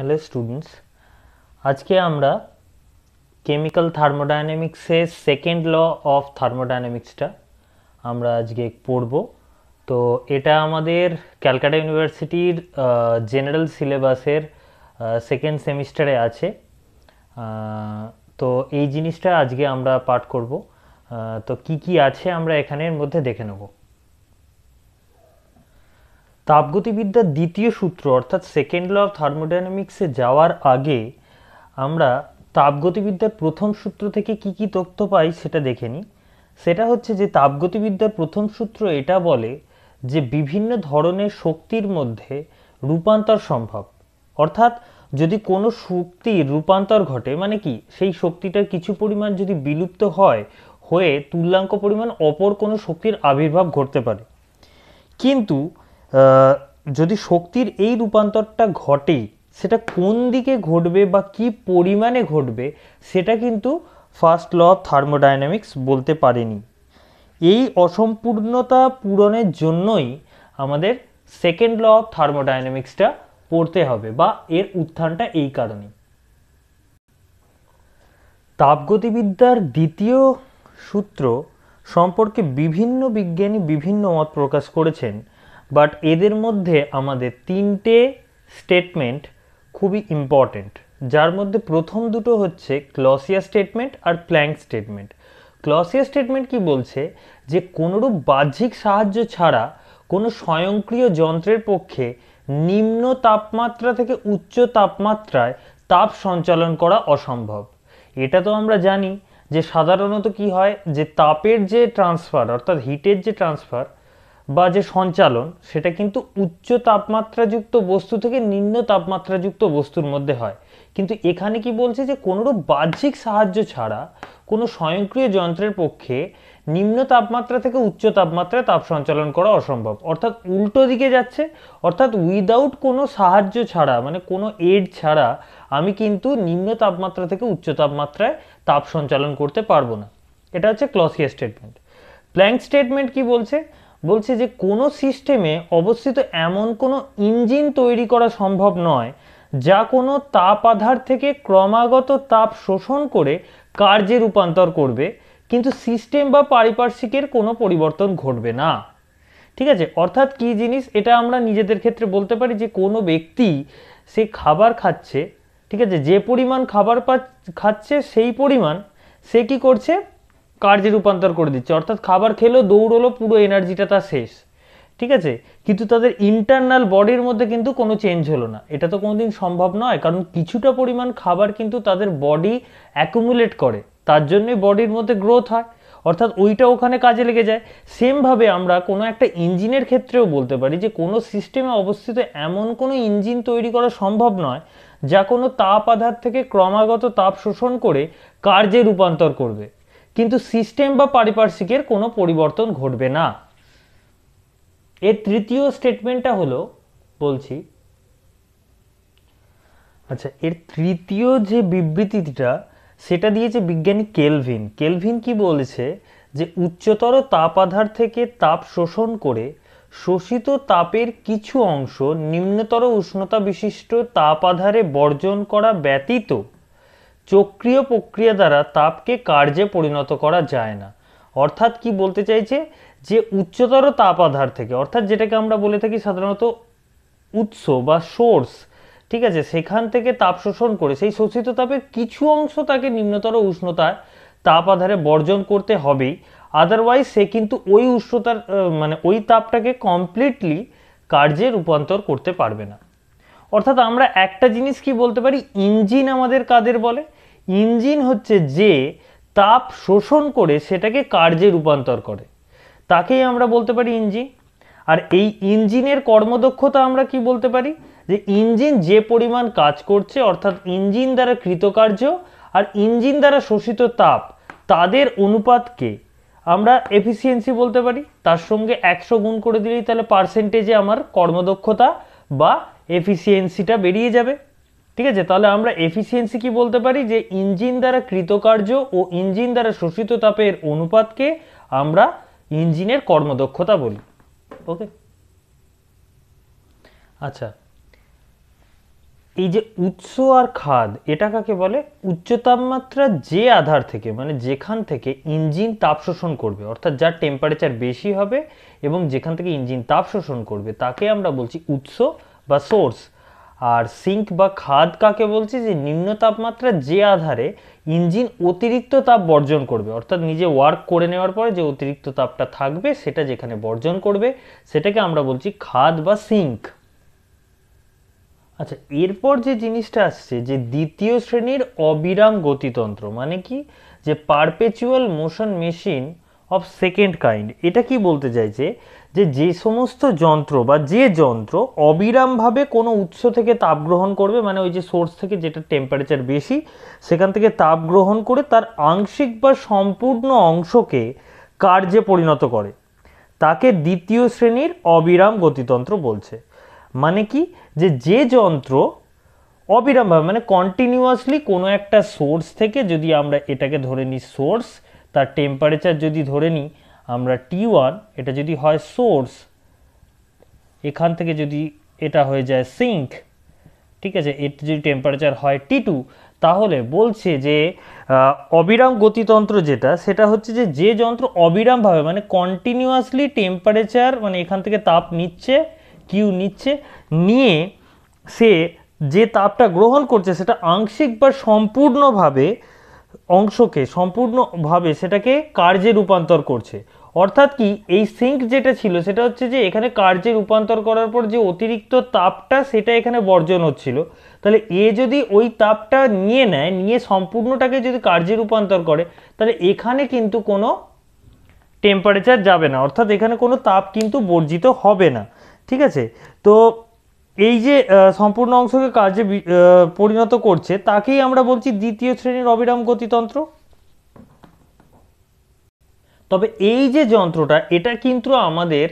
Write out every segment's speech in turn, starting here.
Hello students, আজকে আমরা chemical থার্মোডাইনামিক্সের second law of থার্মোডাইনামিক্সটা আমরা আজকে পড়ব। তো এটা আমাদের ক্যালকাটা ইউনিভার্সিটির জেনারেল সিলেবাসের সেকেন্ড সেমিস্টারে আছে। তো এই জিনিসটা আজকে আমরা পাঠ করব। তো কি কি আছে আমরা এখানের মধ্যে দেখে নেব। তাপগতিবিদ্যার দ্বিতীয় সূত্র অর্থাৎ সেকেন্ড ল অফ থার্মোডাইনামিক্সে যাওয়ার আগে আমরা তাপগতিবিদ্যার প্রথম সূত্র থেকে কি কি তথ্য পাই সেটা দেখে নিই। সেটা হচ্ছে যে তাপগতিবিদ্যার প্রথম সূত্র এটা বলে যে বিভিন্ন ধরনের শক্তির মধ্যে রূপান্তর সম্ভব। অর্থাৎ যদি কোনো শক্তির রূপান্তর ঘটে মানে কি, সেই শক্তিটার কিছু পরিমাণ যদি বিলুপ্ত হয়ে তুল্যাঙ্ক পরিমাণ অপর কোনো শক্তির আবির্ভাব ঘটতে পারে। কিন্তু যদি শক্তির এই রূপান্তরটা ঘটে, সেটা কোন দিকে ঘটবে বা কি পরিমাণে ঘটবে সেটা কিন্তু ফার্স্ট ল অফ থার্মোডাইনামিক্স বলতে পারেনি। এই অসম্পূর্ণতা পূরণের জন্যই আমাদের সেকেন্ড ল অফ থার্মোডাইনামিক্সটা পড়তে হবে, বা এর উত্থানটা এই কারণেই। তাপগতিবিদ্যার দ্বিতীয় সূত্র সম্পর্কে বিভিন্ন বিজ্ঞানী বিভিন্ন মত প্রকাশ করেছেন, বাট এদের মধ্যে আমাদের তিনটে স্টেটমেন্ট খুবই ইম্পর্টেন্ট, যার মধ্যে প্রথম দুটো হচ্ছে ক্লসিয়াস স্টেটমেন্ট আর প্ল্যাঙ্ক স্টেটমেন্ট। ক্লসিয়াস স্টেটমেন্ট কি বলছে যে কোনোরূপ বাহ্যিক সাহায্য ছাড়া কোনো স্বয়ংক্রিয় যন্ত্রের পক্ষে নিম্ন তাপমাত্রা থেকে উচ্চ তাপমাত্রায় তাপ সঞ্চালন করা অসম্ভব। এটা তো আমরা জানি যে সাধারণত কি হয়, যে তাপের যে ট্রান্সফার অর্থাৎ হিটের যে ট্রান্সফার বা যে সঞ্চালন, সেটা কিন্তু উচ্চ তাপমাত্রাযুক্ত বস্তু থেকে নিম্ন তাপমাত্রাযুক্ত বস্তুর মধ্যে হয়। কিন্তু এখানে কি বলছে যে কোনোরূপ বাহ্যিক সাহায্য ছাড়া কোনো স্বয়ংক্রিয় যন্ত্রের পক্ষে নিম্ন তাপমাত্রা থেকে উচ্চ তাপমাত্রায় তাপ সঞ্চালন করা অসম্ভব। অর্থাৎ উল্টো দিকে যাচ্ছে, অর্থাৎ উইদাউট কোনো সাহায্য ছাড়া মানে কোনো এড ছাড়া আমি কিন্তু নিম্ন তাপমাত্রা থেকে উচ্চ তাপমাত্রায় তাপ সঞ্চালন করতে পারবো না। এটা হচ্ছে ক্লসিয়াস স্টেটমেন্ট। প্ল্যাঙ্ক স্টেটমেন্ট কি বলছে, বলছে যে কোনো সিস্টেমে অবস্থিত এমন কোনো ইঞ্জিন তৈরি করা সম্ভব নয় যা কোনো তাপ আধার থেকে ক্রমাগত তাপ শোষণ করে কার্যে রূপান্তর করবে, কিন্তু সিস্টেম বা পারিপার্শ্বিকের কোনো পরিবর্তন ঘটবে না। ঠিক আছে, অর্থাৎ কি জিনিস, এটা আমরা নিজেদের ক্ষেত্রে বলতে পারি যে কোনো ব্যক্তি সে খাবার খাচ্ছে, ঠিক আছে, যে পরিমাণ খাবার খাচ্ছে সেই পরিমাণ সে কি করছে, কার্যে রূপান্তর করে দিচ্ছে। অর্থাৎ খাবার খেলো, দৌড়লো, পুরো এনার্জিটা তার শেষ। ঠিক আছে, কিন্তু তাদের ইন্টারনাল বডির মধ্যে কিন্তু কোনো চেঞ্জ হলো না। এটা তো কোনোদিন সম্ভব নয়, কারণ কিছুটা পরিমাণ খাবার কিন্তু তাদের বডি অ্যাকুমুলেট করে, তার জন্যই বডির মধ্যে গ্রোথ হয়, অর্থাৎ ওইটা ওখানে কাজে লেগে যায়। সেমভাবে আমরা কোনো একটা ইঞ্জিনের ক্ষেত্রেও বলতে পারি যে কোনো সিস্টেমে অবস্থিত এমন কোনো ইঞ্জিন তৈরি করা সম্ভব নয় যা কোনো তাপ আধার থেকে ক্রমাগত তাপ শোষণ করে কার্যে রূপান্তর করবে, কিন্তু সিস্টেম বা পারিপার্শ্বিকের কোনো পরিবর্তন ঘটবে না। এর তৃতীয় স্টেটমেন্টটা হলো, বলছি, আচ্ছা, এর তৃতীয় যে বিবৃতিটা সেটা দিয়েছে বিজ্ঞানী কেলভিন। কেলভিন কি বলেছে যে উচ্চতর তাপ আধার থেকে তাপ শোষণ করে শোষিত তাপের কিছু অংশ নিম্নতর উষ্ণতা বিশিষ্ট তাপ আধারে বর্জন করা ব্যতীত চক্রীয় প্রক্রিয়া দ্বারা তাপকে কার্যে পরিণত করা যায় না। অর্থাৎ কি বলতে চাইছে, যে উচ্চতর তাপ আধার থেকে, অর্থাৎ যেটাকে আমরা বলে থাকি সাধারণত উৎস বা সোর্স, ঠিক আছে, সেখান থেকে তাপ শোষণ করে সেই শোষিত তাপের কিছু অংশ তাকে নিম্নতর উষ্ণতায় তাপ আধারে বর্জন করতে হবেই, আদারওয়াইজ সে কিন্তু ওই উষ্ণতার মানে ওই তাপটাকে কমপ্লিটলি কার্যে রূপান্তর করতে পারবে না। অর্থাৎ আমরা একটা জিনিস কি বলতে পারি, ইঞ্জিন আমাদের কাদের বলে, ইঞ্জিন হচ্ছে যে তাপ শোষণ করে সেটাকে কার্যে রূপান্তর করে, তাকেই আমরা বলতে পারি ইঞ্জিন। আর এই ইঞ্জিনের কর্মদক্ষতা আমরা কি বলতে পারি, যে ইঞ্জিন যে পরিমাণ কাজ করছে অর্থাৎ ইঞ্জিন দ্বারা কৃতকার্য আর ইঞ্জিন দ্বারা শোষিত তাপ, তাদের অনুপাতকে আমরা এফিসিয়েন্সি বলতে পারি। তার সঙ্গে 100 গুণ করে দিলেই তাহলে পার্সেন্টেজে আমার কর্মদক্ষতা বা এফিসিয়েন্সিটা বেরিয়ে যাবে। ঠিক আছে, তাহলে আমরা এফিসিয়েন্সি কি বলতে পারি, যে ইঞ্জিন দ্বারা কৃতকার্য ও ইঞ্জিন দ্বারা শোষিত তাপের অনুপাতকে আমরা ইঞ্জিনের কর্মদক্ষতা বলি। ওকে, আচ্ছা, এই যে উৎস আর খাদ, এটা কাকে বলে? উচ্চ তাপমাত্রা যে আধার থেকে, মানে যেখান থেকে ইঞ্জিন তাপ শোষণ করবে, অর্থাৎ যার টেম্পারেচার বেশি হবে এবং যেখান থেকে ইঞ্জিন তাপ শোষণ করবে, তাকে আমরা বলছি উৎস বা সোর্স। আর সিঙ্ক বা খাদ কাকে বলছি? যে নিম্ন তাপমাত্রা যে আধারে ইঞ্জিন অতিরিক্ত তাপ বর্জন করবে, অর্থাৎ নিজে ওয়ার্ক করে নেওয়ার পরে যে অতিরিক্ত তাপটা থাকবে সেটা যেখানে বর্জন করবে, সেটাকে আমরা বলছি খাদ বা সিঙ্ক। আচ্ছা, এরপর যে জিনিসটা আসছে, যে দ্বিতীয় শ্রেণীর অবিরাম গতিতন্ত্র, মানে কি? যে perpetual motion machine of second kind. এটা কি বলতে চাইছে? যে যে সমস্ত যন্ত্র বা যে যন্ত্র অবিরামভাবে কোনো উৎস থেকে তাপ গ্রহণ করবে, মানে ওই যে সোর্স থেকে যেটা টেম্পারেচার বেশি সেখান থেকে তাপ গ্রহণ করে তার আংশিক বা সম্পূর্ণ অংশকে কার্যে পরিণত করে, তাকে দ্বিতীয় শ্রেণীর অবিরাম গতিতন্ত্র বলছে। মানে কি? যে যে যন্ত্র অবিরামভাবে, মানে কন্টিনিউয়াসলি কোনো একটা সোর্স থেকে, যদি আমরা এটাকে ধরে নিই সোর্স, তার টেম্পারেচার যদি ধরে নিই আমরা T1, এটা যদি হয় সোর্স, এখান থেকে যদি এটা হয়ে যায় সিঙ্ক, ঠিক আছে, এটা যদি টেম্পারেচার হয় T2, তাহলে বলছে যে অবিরাম গতিতন্ত্র যেটা, সেটা হচ্ছে যে যে যন্ত্র অবিরামভাবে, মানে কন্টিনিউয়াসলি টেম্পারেচার, মানে এখান থেকে তাপ নিচ্ছে, কিউ নিচ্ছে, নিয়ে সে যে তাপটা গ্রহণ করছে সেটা আংশিক বা সম্পূর্ণভাবে অংশকে সম্পূর্ণভাবে সেটাকে কার্যে রূপান্তর করছে। অর্থাৎ কি, এই সিঙ্ক যেটা ছিল সেটা হচ্ছে যে এখানে কার্যে রূপান্তর করার পর যে অতিরিক্ত তাপটা সেটা এখানে বর্জন হচ্ছিল, তাহলে এ যদি ওই তাপটা নিয়ে নেয়, নিয়ে সম্পূর্ণটাকে যদি কার্যে রূপান্তর করে, তাহলে এখানে কিন্তু কোনো টেম্পারেচার যাবে না, অর্থাৎ এখানে কোনো তাপ কিন্তু বর্জিত হবে না। ঠিক আছে, তো এই যে সম্পূর্ণ অংশকে কার্যে পরিণত করছে, তাকেই আমরা বলছি দ্বিতীয় শ্রেণীর অবিরাম গতিতন্ত্র। তবে এই যে যন্ত্রটা, এটা কিন্তু আমাদের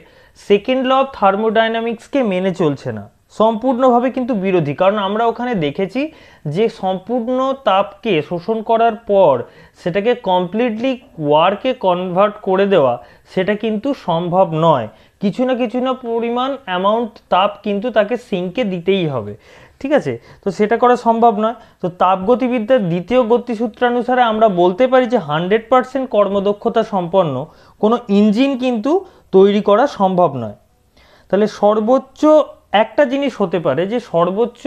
সেকেন্ড ল অফ থার্মোডাইনামিক্সকে মেনে চলছে না, সম্পূর্ণভাবে কিন্তু বিরোধী। কারণ আমরা ওখানে দেখেছি যে সম্পূর্ণ তাপকে শোষণ করার পর সেটাকে কমপ্লিটলি ওয়ার্কে কনভার্ট করে দেওয়া, সেটা কিন্তু সম্ভব নয়। কিছু না পরিমাণ অ্যামাউন্ট তাপ কিন্তু তাকে সিঙ্কে দিতেই হবে। ঠিক আছে, তো সেটা করা সম্ভব নয়। তো তাপগতিবিদ্যার দ্বিতীয় গতিসূত্রানুসারে আমরা বলতে পারি যে 100% কর্মদক্ষতা সম্পন্ন কোনো ইঞ্জিন কিন্তু তৈরি করা সম্ভব নয়। তাহলে সর্বোচ্চ একটা জিনিস হতে পারে যে সর্বোচ্চ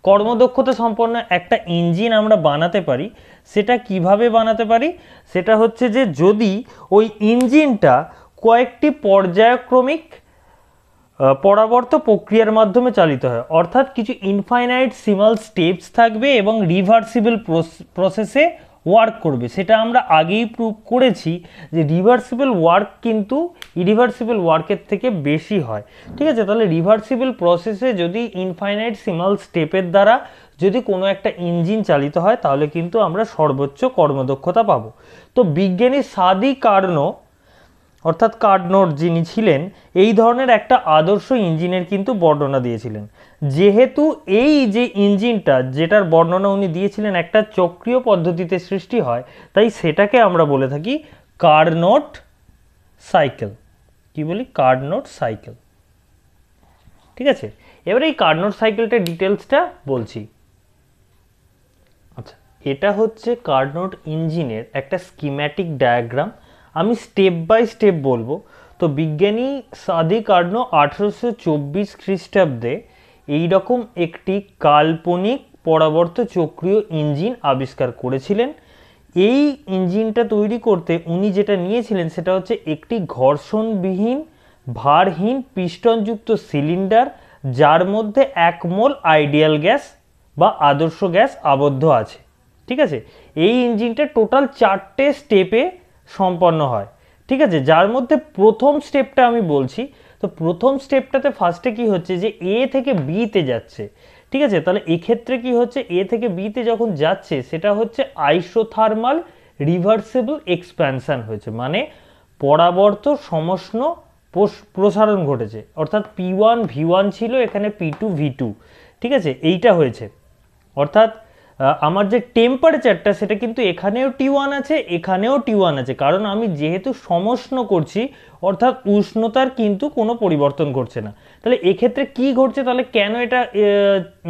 কর্মদক্ষতা সম্পন্ন একটা ইঞ্জিন আমরা বানাতে পারি। সেটা কিভাবে বানাতে পারি? সেটা হচ্ছে যে যদি ওই ইঞ্জিনটা কয়েকটি পর্যায়ক্রমিক পরাবর্ত প্রক্রিয়ার মাধ্যমে চালিত হয়, অর্থাৎ কিছু ইনফাইনাইট সিমাল স্টেপস থাকবে এবং রিভার্সিবল প্রসেসে ওয়ার্ক করবে। সেটা আমরা আগেই প্রুভ করেছি যে রিভার্সিবল ওয়ার্ক কিন্তু ইরিভার্সিবল ওয়ার্কের থেকে বেশি হয়। ঠিক আছে, তাহলে রিভার্সিবল প্রসেসে যদি ইনফাইনাইট সিমাল স্টেপের দ্বারা যদি কোনো একটা ইঞ্জিন চালিত হয়, তাহলে কিন্তু আমরা সর্বোচ্চ কর্মদক্ষতা পাবো। তো বিজ্ঞানী সাদি কার্নো, অর্থাৎ কার্নোট যিনি ছিলেন, এই ধরনের একটা আদর্শ ইঞ্জিনের কিন্তু বর্ণনা দিয়েছিলেন। যেহেতু এই যে ইঞ্জিনটা যেটার বর্ণনা উনি দিয়েছিলেন একটা চক্রীয় পদ্ধতিতে সৃষ্টি হয়, তাই সেটাকে আমরা বলে থাকি কার্নোট সাইকেল। কি বলি? Carnot cycle. ঠিক আছে, এবারে এই কার্নোট সাইকেলটার ডিটেলসটা বলছি। আচ্ছা, এটা হচ্ছে কার্নোট ইঞ্জিনের একটা স্কিম্যাটিক ডায়াগ্রাম। আমি স্টেপ বাই স্টেপ বলবো। তো বিজ্ঞানী সাদি কার্নো 1824 খ্রিস্টাব্দে এইরকম একটি কাল্পনিক পরাবর্ত চক্রীয় ইঞ্জিন আবিষ্কার করেছিলেন। এই ইঞ্জিনটা তৈরি করতে উনি যেটা নিয়েছিলেন সেটা হচ্ছে একটি ঘর্ষণবিহীন ভারহীন পিস্টনযুক্ত সিলিন্ডার, যার মধ্যে 1 মোল আইডিয়াল গ্যাস বা আদর্শ গ্যাস আবদ্ধ আছে। ঠিক আছে, এই ইঞ্জিনটা টোটাল 4টে স্টেপে সম্পন্ন হয়। ঠিক আছে, যার মধ্যে প্রথম স্টেপটা আমি বলছি। তো প্রথম স্টেপটাতে ফার্স্টে কি হচ্ছে যে এ থেকে বিতে যাচ্ছে। ঠিক আছে, তাহলে এক্ষেত্রে কি হচ্ছে, এ থেকে বিতে যখন যাচ্ছে সেটা হচ্ছে আইসোথার্মাল রিভার্সিবল এক্সপ্যানশন হয়েছে, মানে পরাবর্ত সমষ্ণ প্রসারণ ঘটেছে, অর্থাৎ P1 V1 ছিল, এখানে P2 V2। ঠিক আছে, এইটা হয়েছে, অর্থাৎ আমার যে টেম্পারেচারটা সেটা কিন্তু এখানেও T1 আছে, এখানেও T1 আছে, কারণ আমি যেহেতু সমষ্ণ করছি, অর্থাৎ উষ্ণতার কিন্তু কোনো পরিবর্তন ঘটছে না। তাহলে এক্ষেত্রে কি ঘটছে, তাহলে কেন এটা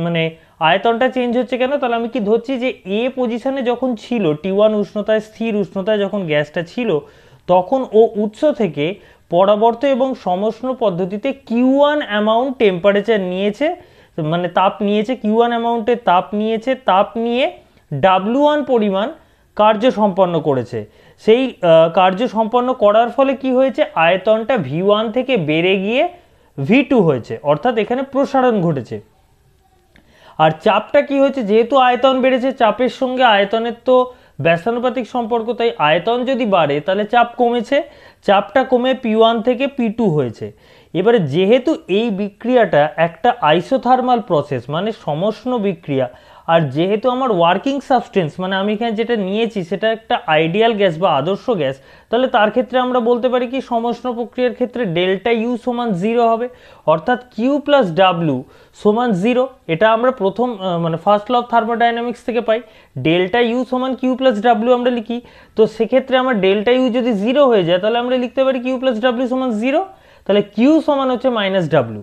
মানে আয়তনটা চেঞ্জ হচ্ছে কেন, তাহলে আমি কি ধরছি যে এ পজিশনে যখন ছিল T1 উষ্ণতায়, স্থির উষ্ণতায় যখন গ্যাসটা ছিল, তখন ও উৎস থেকে পরাবর্ত এবং সমষ্ণ পদ্ধতিতে Q1 অ্যামাউন্ট টেম্পারেচার নিয়েছে, মানে তাপ নিয়েছে, Q1 অ্যামাউন্টে তাপ নিয়েছে, তাপ নিয়ে W1 পরিমাণ কার্য সম্পন্ন করেছে। সেই কার্য সম্পন্ন করার ফলে কি হয়েছে, আয়তনটা V1 থেকে বেড়ে গিয়ে V2 হয়েছে, অর্থাৎ এখানে প্রসারণ ঘটেছে। আর চাপটা কি হয়েছে, যেহেতু আয়তন বেড়েছে, চাপের সঙ্গে আয়তনের তো ব্যস্তানুপাতিক সম্পর্ক, তাই আয়তন যদি বাড়ে তাহলে চাপ কমেছে, চাপটা কমে P1 থেকে P2 হয়েছে। এবারে যেহেতু এই বিক্রিয়াটা একটা আইসোথার্মাল প্রসেস, মানে সমষ্ণ বিক্রিয়া, আর যেহেতু আমার ওয়ার্কিং সাবস্টেন্স, মানে আমি এখানে যেটা নিয়েছি সেটা একটা আইডিয়াল গ্যাস বা আদর্শ গ্যাস, তাহলে তার ক্ষেত্রে আমরা বলতে পারি কি, সমষ্ণ প্রক্রিয়ার ক্ষেত্রে ডেল্টা ইউ সমান 0 হবে, অর্থাৎ কিউ প্লাস ডাব্লু সমান 0। এটা আমরা প্রথম মানে ফার্স্ট ল অফ থার্মোডাইনামিক্স থেকে পাই। ডেল্টা ইউ সমান কিউ প্লাস ডাব্লু আমরা লিখি, তো সেক্ষেত্রে আমার ডেল্টা ইউ যদি 0 হয়ে যায় তাহলে আমরা লিখতে পারি কিউ প্লাস ডাব্লু সমান 0, তাহলে কিউ সমান হচ্ছে মাইনাস ডাব্লু।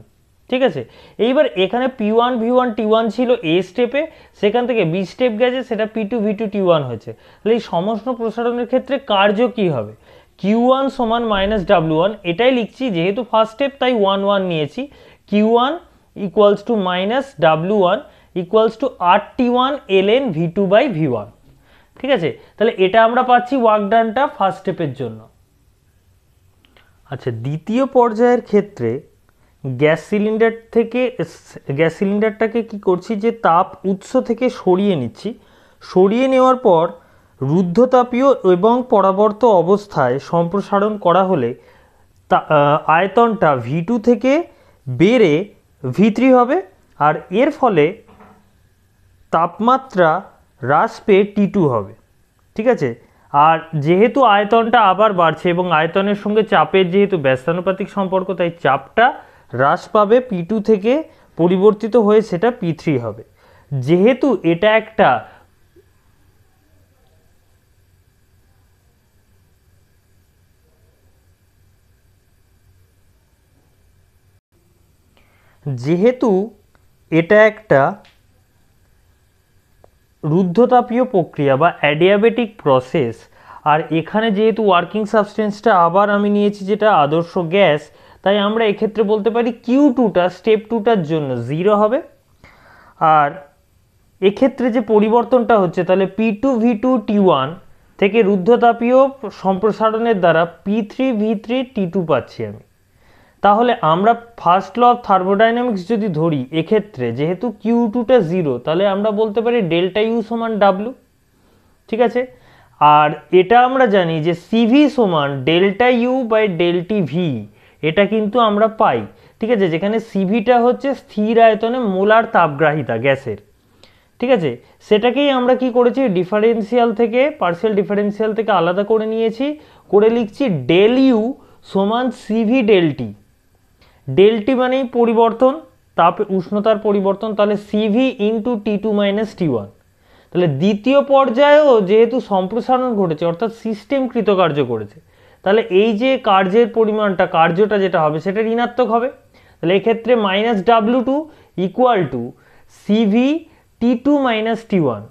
ঠিক আছে, এইবার এখানে P1 V1 T1 ছিল এ স্টেপে, সেখান থেকে বি স্টেপ গেছে, সেটা P2 V2 T1 হয়েছে। তাহলে এই সমষ্ণ প্রসারণের ক্ষেত্রে কার্য কি হবে, Q1 সমান মাইনাস W1, এটাই লিখছি, যেহেতু ফার্স্ট স্টেপ তাই 1 1 নিয়েছি। Q1 equals to minus W1 equals to RT1 ln V2 by V1। ঠিক আছে, তাহলে এটা আমরা পাচ্ছি ওয়ার্ক ডানটা ফার্স্ট স্টেপের জন্য। আচ্ছা, দ্বিতীয় পর্যায়ের ক্ষেত্রে গ্যাস সিলিন্ডারটাকে কি করছি, যে তাপ উৎস থেকে সরিয়ে নিচ্ছি, সরিয়ে নেওয়ার পর রুদ্ধতাপীয় এবং পরাবর্ত অবস্থায় সম্প্রসারণ করা হলে আয়তনটা V2 থেকে বেড়ে V3 হবে, আর এর ফলে তাপমাত্রা হ্রাস পেয়ে T2 হবে। ঠিক আছে, আর যেহেতু আয়তনটা আবার বাড়ছে এবং আয়তনের সঙ্গে চাপের যেহেতু ব্যস্তানুপাতিক সম্পর্ক, তাই চাপটা হ্রাস পাবে P2 থেকে পরিবর্তিত হয়ে সেটা P3 হবে। যেহেতু এটা একটা রুদ্ধতাপীয় প্রক্রিয়া বা অ্যাডিয়াবেটিক প্রসেস, আর এখানে যেহেতু ওয়ার্কিং সাবস্টেন্সটা আবার আমি নিয়েছি যেটা আদর্শ গ্যাস, তাই আমরা এক্ষেত্রে বলতে পারি Q2টা স্টেপ 2টার জন্য 0 হবে। আর এক্ষেত্রে যে পরিবর্তনটা হচ্ছে, তাহলে P2 V2 T1 থেকে রুদ্ধতাপীয় সম্প্রসারণের দ্বারা P3 V3 T2 পাচ্ছি আমি। তাহলে আমরা ফার্স্ট ল অফ থার্মোডাইনামিক্স যদি ধরি, এক্ষেত্রে যেহেতু Q2টা 0, তাহলে আমরা বলতে পারি ডেল্টা ইউ সমান ডাব্লু। ঠিক আছে, আর এটা আমরা জানি যে CV সমান ডেল্টা ইউ বাই ডেল্টি ভি, এটা কিন্তু আমরা পাই। ঠিক আছে, যেখানে CVটা হচ্ছে স্থির আয়তনে মোলার তাপগ্রাহিতা গ্যাসের। ঠিক আছে, সেটাকেই আমরা কি করেছি, ডিফারেন্সিয়াল থেকে, পার্শিয়াল ডিফারেন্সিয়াল থেকে আলাদা করে নিয়েছি, করে লিখছি ডেল ইউ সমান CV ডেলটি। ডেলটি মানেই পরিবর্তন, তাপ উষ্ণতার পরিবর্তন, তাহলে CV into T2 minus T1। তাহলে দ্বিতীয় পর্যায়েও যেহেতু সম্প্রসারণ ঘটেছে, অর্থাৎ সিস্টেম কৃতকার্য করেছে, তাহলে এই যে কার্যের পরিমাণটা, কার্যটা যেটা হবে সেটা ঋণাত্মক হবে। তাহলে এক্ষেত্রে minus W2 equal to CV T2 minus T1,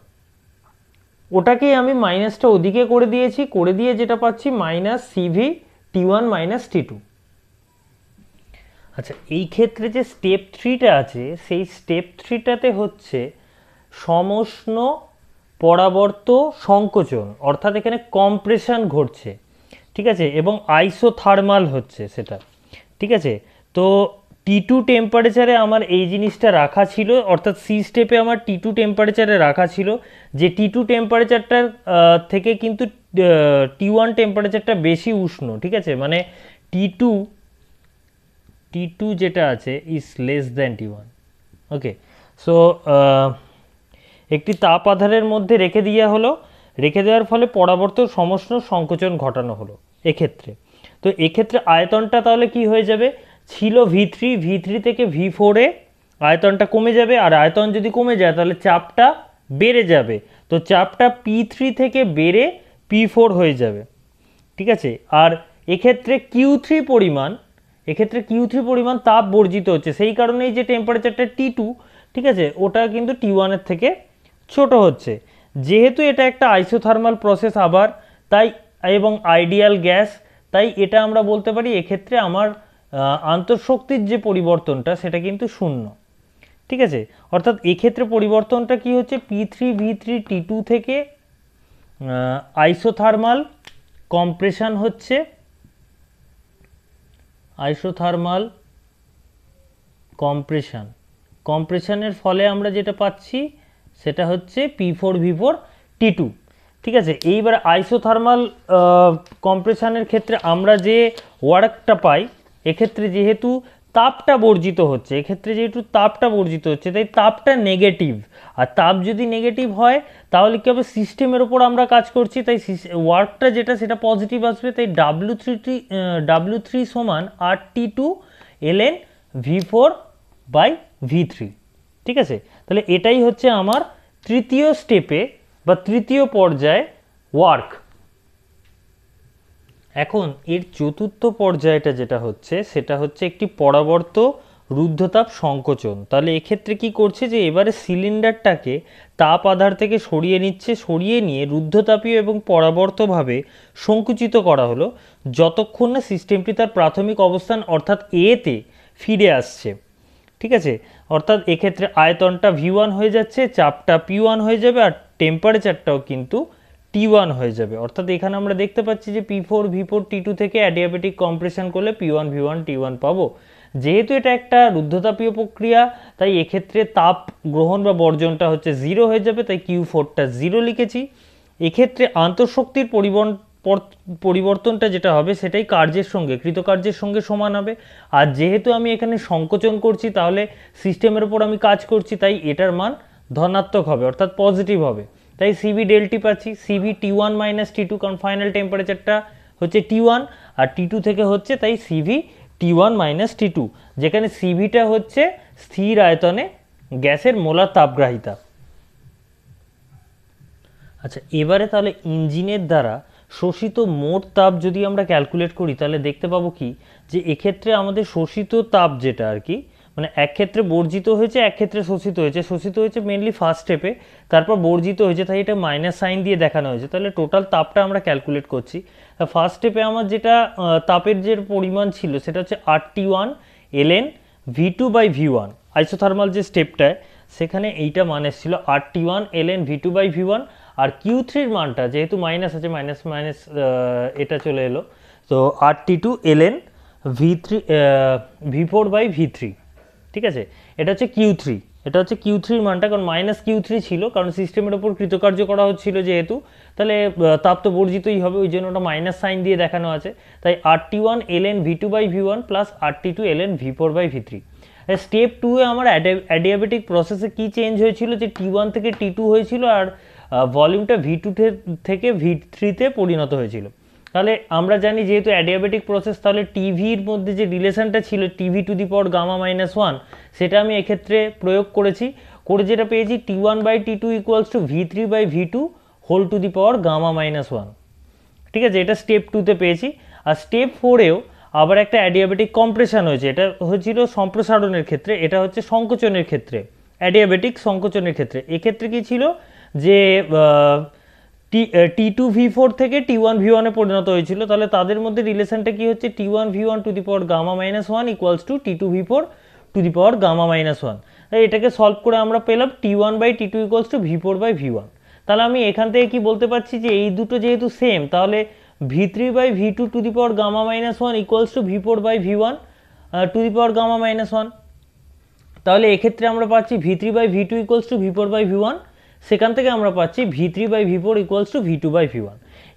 ওটাকেই আমি মাইনাসটা ওদিকে করে দিয়েছি, করে দিয়ে যেটা পাচ্ছি minus CV T1 minus T2। আচ্ছা, এই ক্ষেত্রে যে স্টেপ 3টা আছে, সেই স্টেপ 3টাতে হচ্ছে সমষ্ণ পরাবর্ত সংকোচন, অর্থাৎ এখানে কম্প্রেশন ঘটছে। ঠিক আছে, এবং আইসোথার্মাল হচ্ছে সেটা। ঠিক আছে, তো T2 টেম্পারেচারে আমার এই জিনিসটা রাখা ছিল, অর্থাৎ সি স্টেপে আমার T2 টেম্পারেচারে রাখা ছিল, যে T2 টেম্পারেচারটার থেকে কিন্তু T1 টেম্পারেচারটা বেশি উষ্ণ। ঠিক আছে, মানে T2 যেটা আছে is less than T1। Okay, so একটি তাপ আধারের মধ্যে রেখে দেওয়া হলো, রেখে দেওয়ার ফলে পরাবর্ত সমষ্ণ সংকোচন ঘটানো হলো এক্ষেত্রে। তো এক্ষেত্রে আয়তনটা তাহলে কি হয়ে যাবে, ছিল V3 থেকে V4 এ আয়তনটা কমে যাবে, আর আয়তন যদি কমে যায় তাহলে চাপটা বেড়ে যাবে, তো চাপটা P3 থেকে বেড়ে P4 হয়ে যাবে। ঠিক আছে, আর এক্ষেত্রে Q3 পরিমাণ তাপ বর্জিত হচ্ছে, সেই কারণেই যে টেম্পারেচারটা T2, ঠিক আছে, ওটা কিন্তু T1 এর থেকে ছোট হচ্ছে। যেহেতু এটা একটা আইসোথার্মাল প্রসেস আবার, তাই এবং আইডিয়াল গ্যাস, তাই এটা আমরা বলতে পারি এক্ষেত্রে আমার আন্তঃশক্তির যে পরিবর্তনটা সেটা কিন্তু শূন্য। ঠিক আছে, অর্থাৎ এক্ষেত্রে পরিবর্তনটা কি হচ্ছে, P3V3T2 থেকে আইসোথার্মাল কম্প্রেশন হচ্ছে, আইসোথার্মাল কম্প্রেশনের ফলে আমরা যেটা পাচ্ছি সেটা হচ্ছে P4V4T2। ঠিক আছে, এইবার আইসোথার্মাল কম্প্রেশনের ক্ষেত্রে আমরা যে ওয়ার্কটা পাই, এক্ষেত্রে যেহেতু তাপটা বর্জিত হচ্ছে, তাই তাপটা নেগেটিভ। আর তাপ যদি নেগেটিভ হয় তাহলে কি হবে, সিস্টেমের ওপর আমরা কাজ করছি, তাই ওয়ার্কটা যেটা সেটা পজিটিভ আসবে। তাই W3 সমান RT2 ln V4/V3। ঠিক আছে, তাহলে এটাই হচ্ছে আমার তৃতীয় স্টেপে বা তৃতীয় পর্যায়ে ওয়ার্ক। এখন এর চতুর্থ পর্যায়টা যেটা হচ্ছে সেটা হচ্ছে একটি পরাবর্ত রুদ্ধতাপ সংকোচন। তাহলে এক্ষেত্রে কি করছে যে এবারে সিলিন্ডারটাকে তাপ আধার থেকে সরিয়ে নিচ্ছে, সরিয়ে নিয়ে রুদ্ধতাপীয় এবং পরাবর্তভাবে সংকুচিত করা হলো যতক্ষণ না সিস্টেমটি তার প্রাথমিক অবস্থান অর্থাৎ এতে ফিরে আসছে। ঠিক আছে, অর্থাৎ এক্ষেত্রে আয়তনটা V1 হয়ে যাচ্ছে, চাপটা P1 হয়ে যাবে, আর টেম্পারেচারটাও কিন্তু T1 হয়ে যাবে। অর্থাৎ এখানে আমরা দেখতে পাচ্ছি যে P4V4T2 থেকে অ্যাডিয়াবেটিক কম্প্রেশন করলে P1V1T1 পাবো। যেহেতু এটা একটা রুদ্ধতাপীয় প্রক্রিয়া, তাই এক্ষেত্রে তাপ গ্রহণ বা বর্জনটা হচ্ছে 0 হয়ে যাবে, তাই Q4টা 0 লিখেছি। এক্ষেত্রে আন্তঃশক্তির পরিবর্তনটা যেটা হবে সেটাই কৃতকার্যের সঙ্গে সমান হবে। আর যেহেতু আমি এখানে সংকোচন করছি, তাহলে সিস্টেমের উপর আমি কাজ করছি, তাই এটার মান ধনাত্মক হবে অর্থাৎ পজিটিভ হবে। তাই CV del T পাচ্ছি, CV T1 - T2, কারণ ফাইনাল টেম্পারেচারটা হচ্ছে T1 আর T2 থেকে হচ্ছে, তাই CV T1 - T2, যেখানে CVটা হচ্ছে স্থির আয়তনে গ্যাসের মোলার তাপগ্রাহিতা। আচ্ছা, এবারে তাহলে ইঞ্জিনের দ্বারা শোষিত মোট তাপ যদি আমরা ক্যালকুলেট করি তাহলে দেখতে পাবো কি, যে এক্ষেত্রে আমাদের শোষিত তাপ যেটা আর কি, মানে এক ক্ষেত্রে বর্জিত হয়েছে, এক ক্ষেত্রে শোষিত হয়েছে মেনলি ফার্স্ট স্টেপে, তারপর বর্জিত হয়েছে, তাই এটা মাইনাস সাইন দিয়ে দেখানো হয়েছে। তাহলে টোটাল তাপটা আমরা ক্যালকুলেট করছি। ফার্স্ট স্টেপে আমার যেটা তাপের যে পরিমাণ ছিল সেটা হচ্ছে RT1 ln V2/V1, আইসোথার্মাল যে স্টেপটায় সেখানে এইটা মান এসেছিল RT1 ln V2/V1। আর Q3-র মানটা যেহেতু মাইনাস আছে, মাইনাস এটা চলে এলো, তো RT2 ln V4/V3। ঠিক আছে, এটা হচ্ছে Q3-র মানটা, কারণ মাইনাস Q3 ছিল, কারণ সিস্টেমের ওপর কৃতকার্য করা হচ্ছিল যেহেতু, তাহলে তাপ তো বর্জিতই হবে, ওই জন্য ওটা মাইনাস সাইন দিয়ে দেখানো আছে। তাই RT1 ln V2/V1 plus RT2 ln V4/V3। Step 2-এ আমার অ্যাডিয়াবেটিক প্রসেসে কি চেঞ্জ হয়েছিল, যে T1 থেকে T2 হয়েছিল আর ভলিউমটা V2 থেকে V3-তে পরিণত হয়েছিল। তাহলে আমরা জানি যেহেতু অ্যাডিয়াবেটিক প্রসেস, তাহলে টিভির মধ্যে যে রিলেশনটা ছিল TV⁻⁻1, সেটা আমি এক্ষেত্রে প্রয়োগ করেছি, করে যেটা পেয়েছি T1/T2 = V3/V2 whole to the পাওয়ার গামা-1। ঠিক আছে, এটা স্টেপ 2-তে পেয়েছি। আর স্টেপ 4-এও আবার একটা অ্যাডিয়াবেটিক কম্প্রেশন হয়েছে, এটা হয়েছিল সম্প্রসারণের ক্ষেত্রে, এটা হচ্ছে সংকোচনের ক্ষেত্রে, অ্যাডিয়াবেটিক সংকোচনের ক্ষেত্রে। এক্ষেত্রে কি ছিল যে T2V4 থেকে T1V1-এ পরিণত হয়েছিল, তাহলে তাদের মধ্যে রিলেশনটা কি হচ্ছে, T1V1 to the power গামা-1 = T2V4 to the পাওয়ার গামা-1। তাই এটাকে সলভ করে আমরা পেলাম T1/T2 = V4/V1। তাহলে আমি এখান থেকে কি বলতে পারছি, যে এই দুটো যেহেতু সেম, তাহলে V3/V2 to the power গামা-1 = V4/V1 to the পাওয়ার গামা-1। তাহলে এক্ষেত্রে আমরা পাচ্ছি V3/V2 = V4/V1, সেখান থেকে আমরা পাচ্ছি V3/V4 = V2/V1।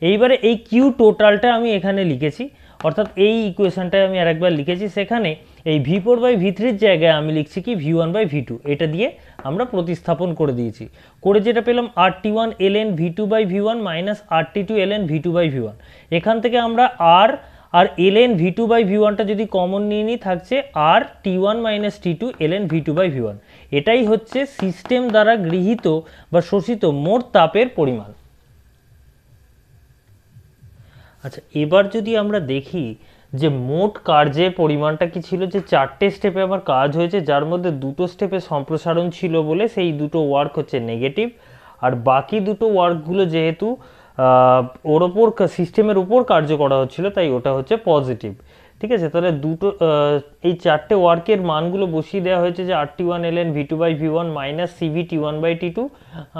এইবারে এই কিউ টোটালটা আমি এখানে লিখেছি, অর্থাৎ এই ইকুয়েশনটায় আমি আরেকবার লিখেছি, সেখানে এই V4/V3-র জায়গায় আমি লিখছি কি V1/V2, এটা দিয়ে আমরা প্রতিস্থাপন করে দিয়েছি। করে যেটা পেলাম RT1 ln V2/V1 minus RT2 ln V2/V1। এখান থেকে আমরা আর ln V2/V1টা যদি কমন নিয়ে নিই, থাকছে RT1 - T2 ln V2/V1। এটাই হচ্ছে সিস্টেম দ্বারা গৃহীত বা শোষিত মোট তাপের পরিমাণ। আচ্ছা, এবার যদি আমরা দেখি যে মোট কার্যের পরিমাণটা কি ছিল, যে 4টে স্টেপে আমার কাজ হয়েছে, যার মধ্যে 2টো স্টেপে সম্প্রসারণ ছিল বলে সেই 2টো ওয়ার্ক হচ্ছে নেগেটিভ, আর বাকি 2টো ওয়ার্কগুলো যেহেতু ওর ওপর সিস্টেমের উপর কার্য করা হচ্ছিল তাই ওটা হচ্ছে পজিটিভ। ঠিক আছে, তাহলে এই 4টে ওয়ার্কের মানগুলো বসিয়ে দেওয়া হয়েছে, যে RT1 ln V2 by V1 minus CV T1 by T2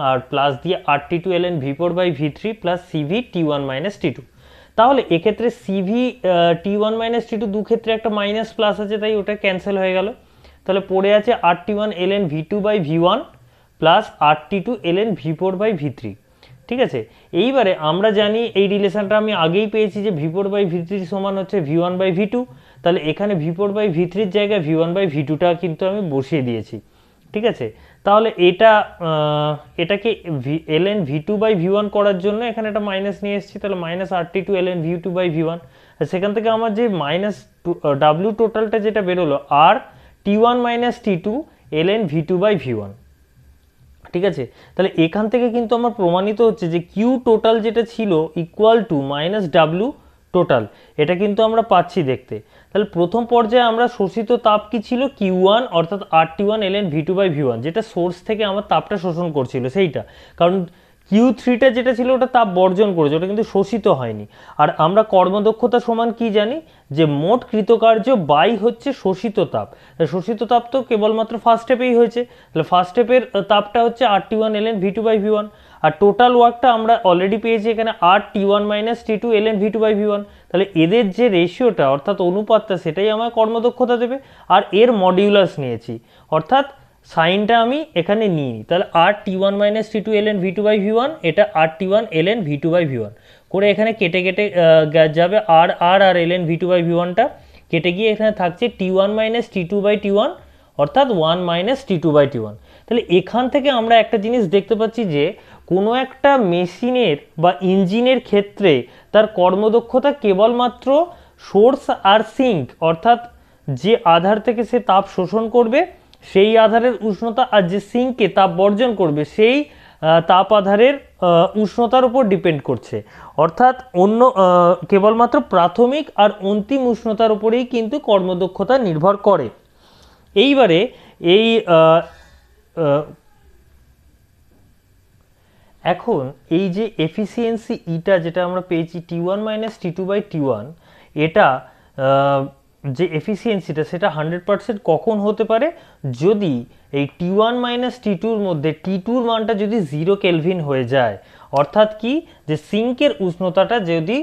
আর প্লাস দিয়ে RT2 ln V4 by V3 plus CV T1 minus T2। তাহলে এক্ষেত্রে CV T1 মাইনাস T2 দু ক্ষেত্রে একটা মাইনাস প্লাস আছে, তাই ওটা ক্যান্সেল হয়ে গেল। তাহলে পড়ে আছে RT1 ln V2 by V1 plus RT2 ln V4 by V3। ঠিক আছে, এইবারে আমরা জানি এই রিলেশনটা আমি আগেই পেয়েছি যে V4 by V3 সমান হচ্ছে V1 by V2, তাহলে এখানে V4 by V3 জায়গায় V1 by V2টা কিন্তু আমি বসিয়ে দিয়েছি। ঠিক আছে, তাহলে এটাকে ln V2 by V1 করার জন্য এখানে একটা মাইনাস নিয়ে এসেছি, তাহলে minus RT2 ln V2 by V1, আর সেখান থেকে আমার যে মাইনাস W টোটালটা যেটা বেরোলো RT1 minus T2 ln V2 by V1। ঠিক আছে, তাহলে এখান থেকে কিন্তু আমার প্রমাণিত হচ্ছে যে কিউ টোটাল যেটা ছিল equal to minus W total, এটা কিন্তু আমরা পাচ্ছি দেখতে। তাহলে প্রথম পর্যায়ে আমরা শোষিত তাপ কি ছিল, Q1 অর্থাৎ RT1 ln V2 by V1, যেটা সোর্স থেকে আমার তাপটা শোষণ করছিল সেইটা, কারণ Q3টা যেটা ছিল ওটা তাপ বর্জন করেছে, ওটা কিন্তু শোষিত হয়নি। আর আমরা কর্মদক্ষতা সমান কি জানি, যে মোট কৃতকার্য বাই হচ্ছে শোষিত তাপ। শোষিত তাপ তো কেবলমাত্র ফার্স্ট স্টেপেই হয়েছে, তাহলে ফার্স্ট স্টেপের তাপটা হচ্ছে RT1 ln V2 by V1, R total ওয়ার্কটা আমরা অলরেডি পেয়েছি এখানে RT1 minus T2 ln V2 by V1। তাহলে এদের যে রেশিওটা অর্থাৎ অনুপাতটা সেটাই আমার কর্মদক্ষতা দেবে, আর এর মডিউলাস নিয়েছি অর্থাৎ সাইনটা আমি এখানে নিই, তাহলে RT1 minus T2 ln V2 by V1, এটা RT1 ln V2 by V1 করে এখানে কেটে কেটে যাবে আর ln V2 by V1টা কেটে গিয়ে এখানে থাকছে T1 minus T2 by T1 অর্থাৎ 1 মাইনাস T2 by T1। তাহলে এখান থেকে আমরা একটা জিনিস দেখতে পাচ্ছি যে কোনো একটা মেশিনের বা ইঞ্জিনের ক্ষেত্রে তার কর্মদক্ষতা কেবলমাত্র সোর্স আর সিঙ্ক অর্থাৎ যে আধার থেকে সে তাপ শোষণ করবে সেই আধারের উষ্ণতা আর যে সিঙ্কে তাপ বর্জন করবে সেই তাপ আধারের উষ্ণতার উপর ডিপেন্ড করছে, অর্থাৎ কেবলমাত্র প্রাথমিক আর অন্তিম উষ্ণতার উপরেই কিন্তু কর্মদক্ষতা নির্ভর করে। এইবারে এখন এই যে এফিসিয়েন্সি ইটা যেটা আমরা পেয়েছি T1 minus T2 by T1, এটা যে এফিসিয়েন্সিটা সেটা 100% কখন হতে পারে, যদি এই T1 মাইনাস T2-র মধ্যে T2-র মানটা যদি 0 কেলভিন হয়ে যায়, অর্থাৎ কি, যে সিঙ্কের উষ্ণতাটা যদি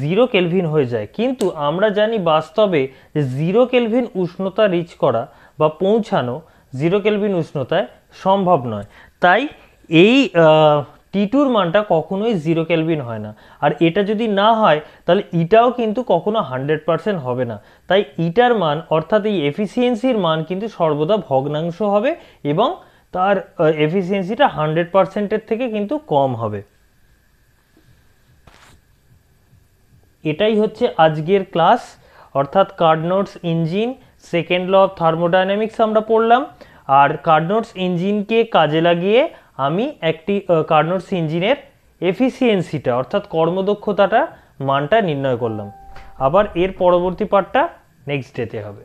0 কেলভিন হয়ে যায়। কিন্তু আমরা জানি বাস্তবে যে 0 কেলভিন উষ্ণতা রিচ করা বা পৌঁছানো 0 কেলভিন উষ্ণতায় সম্ভব নয়, তাই এই T2-র মানটা কখনোই 0 কেলভিন হয় না। আর এটা যদি না হয় তাহলে ইটাও কিন্তু কখনো 100% হবে না, তাই ইটার মান অর্থাৎ এই এফিসিয়েন্সির মান কিন্তু সর্বদা ভগ্নাংশ হবে এবং তার এফিসিয়েন্সিটা 100%-এর থেকে কিন্তু কম হবে। এটাই হচ্ছে আজকের ক্লাস, অর্থাৎ Carnot's engine second law of thermodynamics আমরা পড়লাম। আর কার্নোটস ইঞ্জিনকে কাজে লাগিয়ে আমি একটি কার্নোটস ইঞ্জিনের এফিসিয়েন্সিটা অর্থাৎ কর্মদক্ষতাটা মানটা নির্ণয় করলাম। আবার এর পরবর্তী পার্টটা নেক্সট ডেতে হবে।